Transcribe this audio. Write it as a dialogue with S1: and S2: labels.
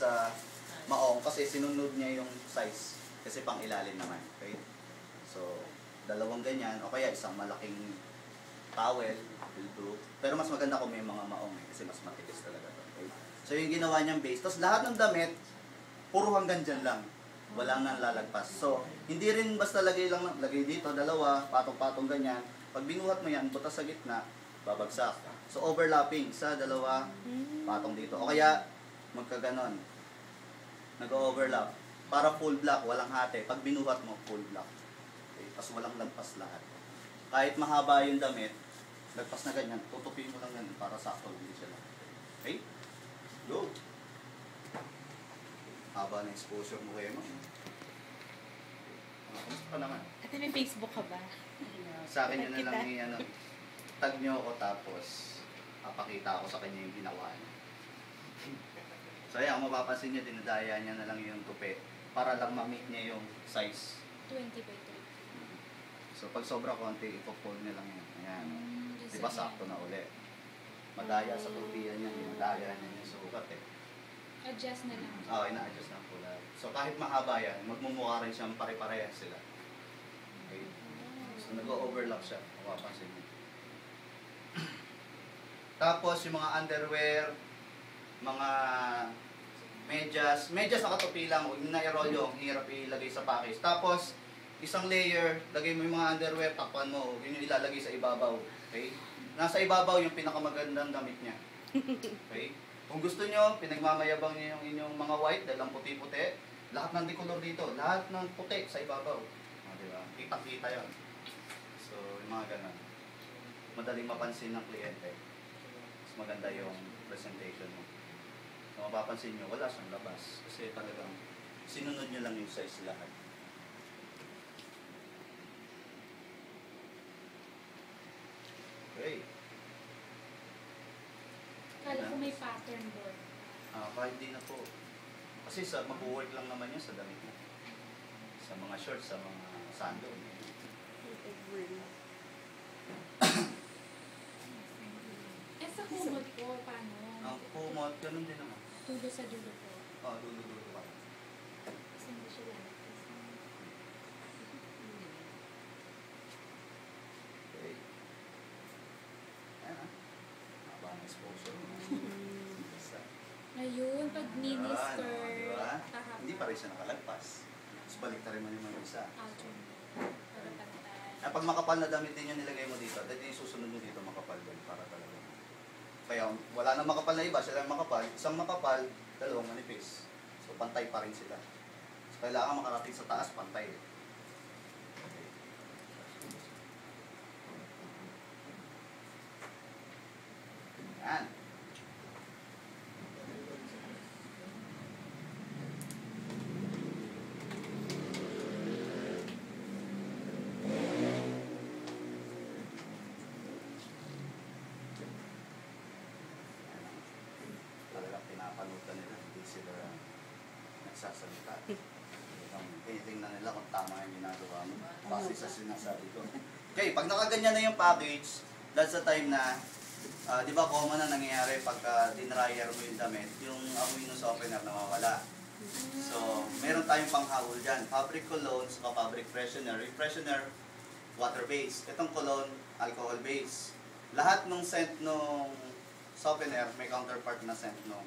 S1: sa maong kasi sinunod niya yung size. Kasi pang ilalim naman. Okay? So, dalawang ganyan. O kaya isang malaking towel. Will do. Pero mas maganda kung may mga maong kasi mas matigas talaga. Okay? So, yung ginawa niyang base. Tapos lahat ng damit, puro hanggang dyan lang. Wala nang lalagpas. So, hindi rin basta lagay dito, dalawa, patong-patong ganyan. Pag binuhat mo yan, butas sa gitna, babagsak. So, overlapping. Isa, dalawa, patong dito. O kaya, magkaganon. Nag-overlap. Para full block, walang hati. Pag binuhat mo, full block. Okay? Tapos walang lagpas lahat. Kahit mahaba yung damit, lagpas na ganyan, tutupin mo lang yan para sakto lang din sila. Okay? Go! Haba na exposure mo kayo, no? Kamusta ka naman?
S2: Ate, may Facebook ka ba?
S1: Sa akin yun na lang yung tag nyo ako tapos papakita ako sa kanya yung ginawa niya. So ayan, kung mapapansin nyo, dinadaya niya na lang yung tupi para lang ma-meet niya yung size.
S2: 20 by 30.
S1: So pag sobra konti, ipo-fold niya lang yun. Ayan. Diba sakto na uli. Madaya sa tupian niya, madaya niya yung sukat eh.
S2: Adjust na lang.
S1: Oo, ina-adjust na po lahat. So kahit mahaba yan, magmumukha rin siyang pare-parehas sila. Okay? So nag-overlap siya, mapapansin niyo. Tapos yung mga underwear, mga medyas nakatupi lang, huwag na i-roll yung hirap ilagay sa package. Tapos, isang layer, lagay mo yung mga underwear, takpan mo, yun yung ilalagay sa ibabaw. Okay? Nasa ibabaw yung pinakamagandang damit niya. Okay? Kung gusto nyo, pinagmamayabang nyo yung inyong mga white, dalang puti-puti, lahat ng decolor dito, lahat ng puti sa ibabaw. Diba? Kita-kita yun. So, yung mga ganun. Madaling mapansin ng kliyente. Mas maganda yung presentation mo. Kung mapapansin nyo, wala siyang labas. Kasi talagang sinunod nyo lang yung size lahat. Okay.
S2: Kala ko may pattern board.
S1: Kahit di na po. Kasi mag-work lang naman yun sa damit mo. Sa mga shorts, sa mga sandal.
S2: Sa kumot po, paano?
S1: Ang kumot, ganun din naman.
S2: Dulo sa dulo po.
S1: Dulo-dulo ka.
S2: Kasi hindi siya lalagpas.
S1: Okay. Ayan haba ang exposure mo.
S2: Ayun, pag mini skirt,
S1: Diba?
S2: kahaba.
S1: Hindi pa rin siya nakalagpas. Tapos balik na rin mo yung isa.
S2: Para pantay.
S1: Pag makapal na damit din yung nilagay mo dito, dahil yung susunod mo dito makapal din para talaga. Kaya wala nang makapal na iba, sila yung makapal. Isang makapal, dalawang manipis. So pantay pa rin sila. So kailangan makarating sa taas, pantay. Okay. Yan. Talagang pinapanutan nila, hindi sila nagsasalita. Tinitingnan nila kung tama yung ginagawa mo base sa sinasabi ko. Okay, pag nakaganyan na yung package, that's the time na, di ba common na nangyayari pagka dinryer mo yung damit, yung amoy ng softener nawawala. So, meron tayong panghawol dyan. Fabric cologne, saka fabric freshener. Yung freshener, water-based. Itong cologne, alcohol-based. Lahat ng scent ng softener, may counterpart na scent ng